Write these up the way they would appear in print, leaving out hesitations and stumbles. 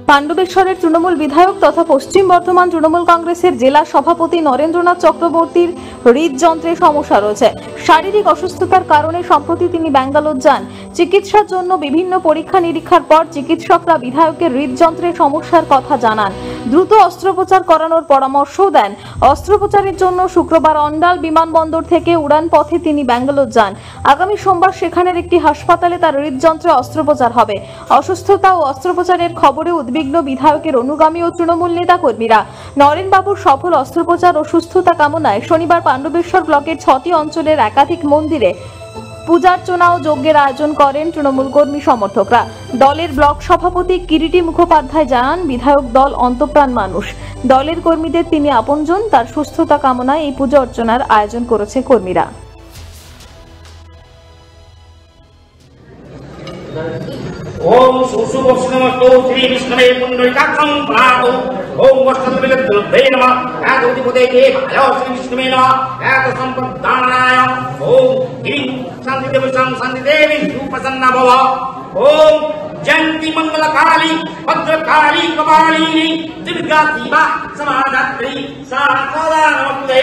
পাণ্ডবেশ্বরের তৃণমূল বিধায়ক তথা পশ্চিম বর্ধমান তৃণমূল কংগ্রেসের জেলা সভাপতি নরেন্দ্রনাথ চক্রবর্তীর হৃদযন্ত্রে সমস্যা রয়েছে। শারীরিক অসুস্থতার কারণে সম্প্রতি তিনি ব্যাঙ্গালোর যান। চিকিৎসার জন্য বিভিন্ন পরীক্ষা নিরীক্ষার পর চিকিৎসকরা বিধায়কের হৃদযন্ত্রের সমস্যার কথা জানান। দ্রুত অস্ত্রোপচার করানোর পরামর্শও দেন। অস্ত্রোপচারের জন্য শুক্রবার অন্ডাল বিমানবন্দর থেকে উড়ান পথে তিনি ব্যাঙ্গালোর যান। আগামী সোমবার সেখানের একটি হাসপাতালে তার হৃদযন্ত্রে অস্ত্রোপচার হবে। অসুস্থতা ও অস্ত্রোপচারের খবরে উদ্বিগ্ন বিধায়কের অনুগামী ও তৃণমূল নেতা কর্মীরা। নরেনবাবুর সফল অস্ত্রোপচার ও সুস্থতা কামনায় শনিবার পাণ্ডবেশ্বর ব্লকের 6টি অঞ্চলের একাধিক মন্দিরে পূজার্চনা ও যজ্ঞের আয়োজন করেন তৃণমূল কর্মী সমর্থকরা। দলের ব্লক সভাপতি কিরিটি মুখোপাধ্যায় জানান, বিধায়ক দল অন্তঃপ্রাণ মানুষ। দলের কর্মীদের তিনি আপনজন। তার সুস্থতা কামনায় এই পূজা অর্চনার আয়োজন করেছে কর্মীরা। ओम सुसु वस्नमस्तो श्री विष्णवे पुंडरीकाक्षं प्रणतो ओम वस्त्रविलग्धे नमः यादोदिपदेके भयो श्री विष्णवे नमः याद संपदानाय ओम ह्रीं शान्तिदेवी प्रसन्ना भव ओम जयंती मंगलकाली भद्रकाली कपालिनी दुर्गा शिवा समाधात्री सदा नमस्ते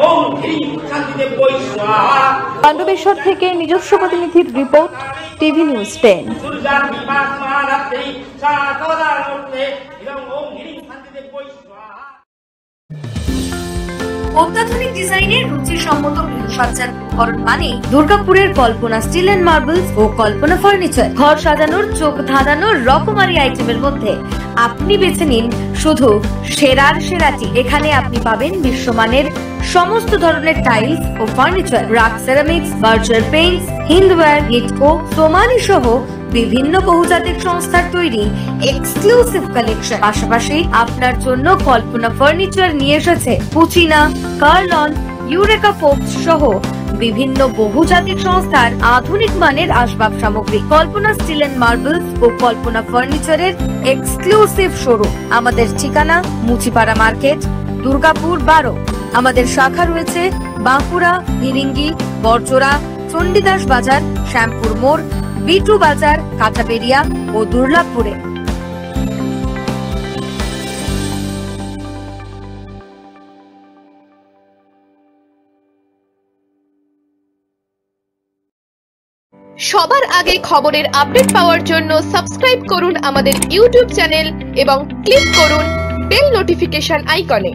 ओम ह्रीं शान्तिदेवी स्वाहा। পাণ্ডবেশ্বর থেকে নিজস্ব প্রতিনিধির রিপোর্ট, টিভি নিউজ 10। অত্যাধুনিক ডিজাইনের রুচিসম্মত গৃহসজ্জার উপকরণ মানে দুর্গাপুরের কল্পনা স্টিল এন্ড মার্বেলস ও কল্পনা ফার্নিচার। ঘর সাজানোর, চোখ ধাঁধানোর রকমারি আইটেমের মধ্যে আপনি বেছে নিন শুধু সেরার সেরাটি। এখানে আপনি পাবেন বিশ্বমানের সমস্ত ধরনের টাইলস ও furniture, RAK ceramics, Berger paints, Hindware, Hitco, Somany সহ বিভিন্ন বহুজাতিক সংস্থার তৈরি এক্সক্লুসিভ কালেকশন। পাশাপাশি আপনার জন্য কল্পনা ফার্নিচার নিয়ে এসেছে পুচিনা, কার্লন, ইউরেকা ফোর্বস সহ বিভিন্ন বহুজাতিক সংস্থার আধুনিক মানের আসবাব সামগ্রী। কল্পনা স্টিল এন্ড মার্বেলস ও কল্পনা ফার্নিচারের এক্সক্লুসিভ শোরুম। আমাদের ঠিকানা মুচিপাড়া মার্কেট, দুর্গাপুর 12। আমাদের শাখা রয়েছে বাঁকুড়া, ভিরিঙ্গি, বরজোড়া, চণ্ডীদাস বাজার, শ্যামপুর মোড়, বিটু বাজার, কাটাবেরিয়া ও দুর্লাভপুরে। সবার আগে খবরের আপডেট পাওয়ার জন্য সাবস্ক্রাইব করুন আমাদের ইউটিউব চ্যানেল এবং ক্লিক করুন বেল নোটিফিকেশন আইকনে।